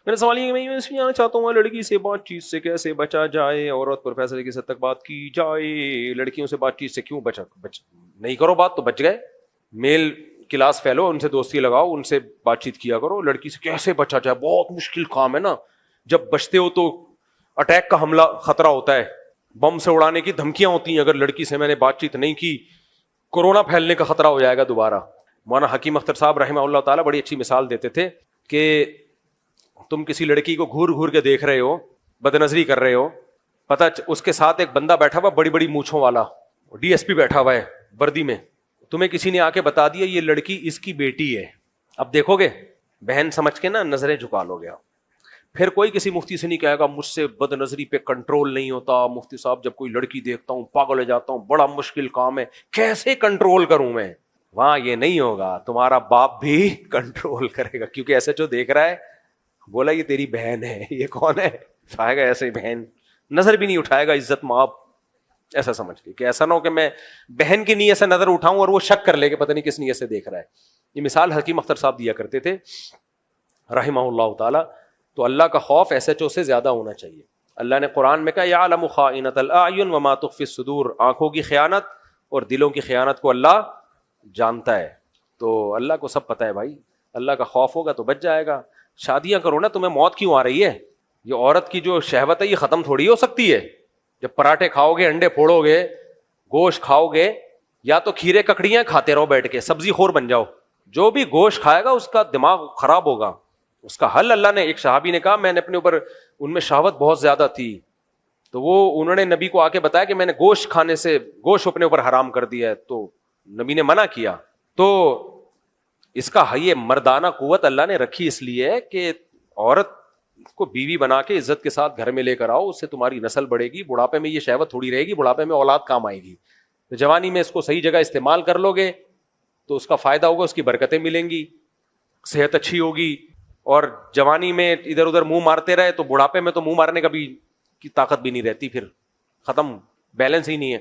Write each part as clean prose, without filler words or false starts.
میرا سوال یہ میں اس میں جاننا چاہتا ہوں لڑکی سے بات چیت سے کیسے بچا جائے؟ عورت پروفیسر کی حد تک بات کی جائے، لڑکیوں سے بات چیت سے کیوں نہیں کرو بات تو بچ گئے. میل کلاس فیلو ان سے دوستی لگاؤ، ان سے بات چیت کیا کرو. لڑکی سے کیسے بچا جائے بہت مشکل کام ہے نا. جب بچتے ہو تو اٹیک کا حملہ خطرہ ہوتا ہے، بم سے اڑانے کی دھمکیاں ہوتی ہیں. اگر لڑکی سے میں نے بات چیت نہیں کی کورونا پھیلنے کا خطرہ ہو جائے گا دوبارہ. مولانا حکیم اختر صاحب رحمہ اللہ تعالیٰ بڑی اچھی مثال دیتے تھے کہ تم کسی لڑکی کو گھور گھور کے دیکھ رہے ہو، بد نظری کر رہے ہو، پتہ اس کے ساتھ ایک بندہ بیٹھا ہوا بڑی بڑی مونچھوں والا ڈی ایس پی بیٹھا ہوا ہے وردی میں، تمہیں کسی نے آ کے بتا دیا یہ لڑکی اس کی بیٹی ہے. اب دیکھو گے بہن سمجھ کے نا نظریں جھکا لو گے. پھر کوئی کسی مفتی سے نہیں کہے گا مجھ سے بد نظری پہ کنٹرول نہیں ہوتا، مفتی صاحب جب کوئی لڑکی دیکھتا ہوں پاگل ہو جاتا ہوں، بڑا مشکل کام ہے، کیسے کنٹرول کروں میں. وہاں یہ نہیں ہوگا، تمہارا باپ بھی کنٹرول کرے گا، کیونکہ ایسے جو دیکھ رہا ہے بولا یہ تیری بہن ہے. یہ کون ہے؟ اٹھائے گا ایسے بہن، نظر بھی نہیں اٹھائے گا عزت مآب ایسا سمجھ کے، کہ ایسا نہ ہو کہ میں بہن کی نیت سے نظر اٹھاؤں اور وہ شک کر لے کہ پتہ نہیں کس نیت سے دیکھ رہا ہے. یہ مثال حکیم اختر صاحب دیا کرتے تھے رحمہ اللہ تعالی. تو اللہ کا خوف ایس ایچ او سے زیادہ ہونا چاہیے. اللہ نے قرآن میں کہا یعلم خائنۃ الاعین وما تخفی الصدور، آنکھوں کی خیانت اور دلوں کی خیانت کو اللہ جانتا ہے. تو اللہ کو سب پتہ ہے بھائی، اللہ کا خوف ہوگا تو بچ جائے گا. شادیاں کرو نا، تمہیں موت کیوں آ رہی ہے؟ یہ عورت کی جو شہوت ہے یہ ختم تھوڑی ہو سکتی ہے. جب پراٹھے کھاؤ گے، انڈے پھوڑو گے، گوشت کھاؤ گے، یا تو کھیرے ککڑیاں کھاتے رہو بیٹھ کے، سبزی خور بن جاؤ. جو بھی گوشت کھائے گا اس کا دماغ خراب ہوگا. اس کا حل اللہ نے، ایک صحابی نے کہا میں نے اپنے اوپر ان میں شہوت بہت زیادہ تھی، تو انہوں نے نبی کو آ کے بتایا کہ میں نے گوشت کھانے سے گوشت اپنے اوپر حرام کر دیا ہے. تو نبی نے منع کیا. تو اس کا یہ مردانہ قوت اللہ نے رکھی اس لیے کہ عورت کو بیوی بنا کے عزت کے ساتھ گھر میں لے کر آؤ، اس سے تمہاری نسل بڑھے گی. بڑھاپے میں یہ شہوت تھوڑی رہے گی، بڑھاپے میں اولاد کام آئے گی. تو جوانی میں اس کو صحیح جگہ استعمال کر لو گے تو اس کا فائدہ ہوگا، اس کی برکتیں ملیں گی، صحت اچھی ہوگی. اور جوانی میں ادھر ادھر منہ مارتے رہے تو بڑھاپے میں تو منہ مارنے کا بھی کی طاقت بھی نہیں رہتی، پھر ختم، بیلنس ہی نہیں ہے.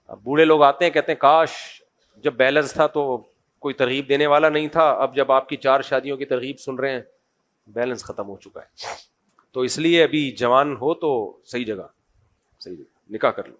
اب بوڑھے لوگ آتے ہیں کہتے ہیں کاش جب بیلنس تھا تو کوئی ترغیب دینے والا نہیں تھا، اب جب آپ کی 4 شادیوں کی ترغیب سن رہے ہیں بیلنس ختم ہو چکا ہے. تو اس لیے ابھی جوان ہو تو صحیح جگہ نکاح کر لو.